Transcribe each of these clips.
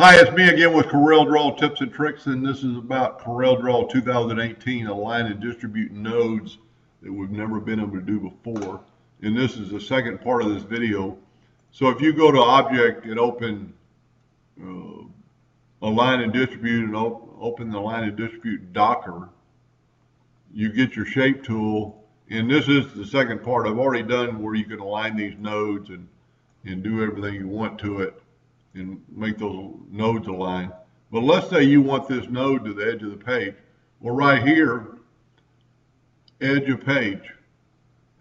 Hi, it's me again with CorelDraw tips and tricks, and this is about CorelDraw 2018, align and distribute nodes that we've never been able to do before. And this is the second part of this video. So if you go to Object and open Align and Distribute and open the Align and Distribute Docker, you get your shape tool. And this is the second part. I've already done where you can align these nodes and do everything you want to it and make those nodes align. But let's say you want this node to the edge of the page. Well, right here, edge of page,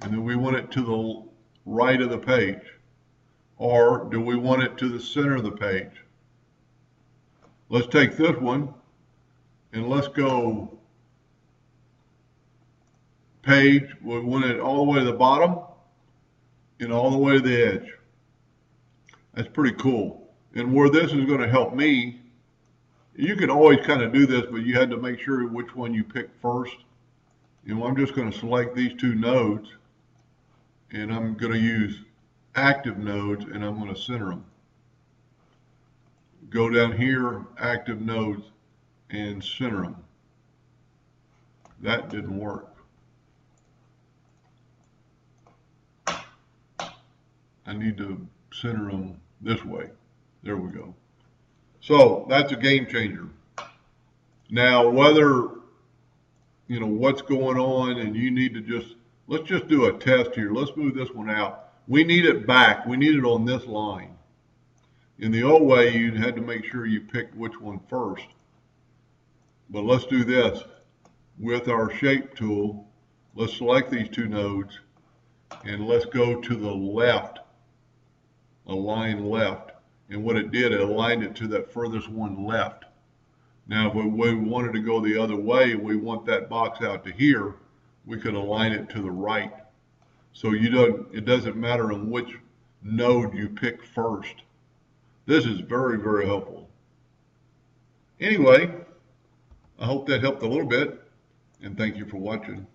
and then we want it to the right of the page. Or do we want it to the center of the page? Let's take this one and let's go page. We want it all the way to the bottom and all the way to the edge. That's pretty cool. And where this is going to help me, you can always kind of do this, but you had to make sure which one you pick first. And I'm just going to select these two nodes, and I'm going to use active nodes, and I'm going to center them. Go down here, active nodes, and center them. That didn't work. I need to center them this way. There we go. So that's a game changer. Now, whether you know what's going on and you need to let's just do a test here. Let's move this one out. We need it back. We need it on this line. In the old way, you had to make sure you picked which one first. But let's do this. With our shape tool, let's select these two nodes and let's go to the left, align left. And what it did, it aligned it to that furthest one left. Now, if we wanted to go the other way, we want that box out to here, we could align it to the right. So it doesn't matter on which node you pick first. This is very, very helpful. Anyway, I hope that helped a little bit, and thank you for watching.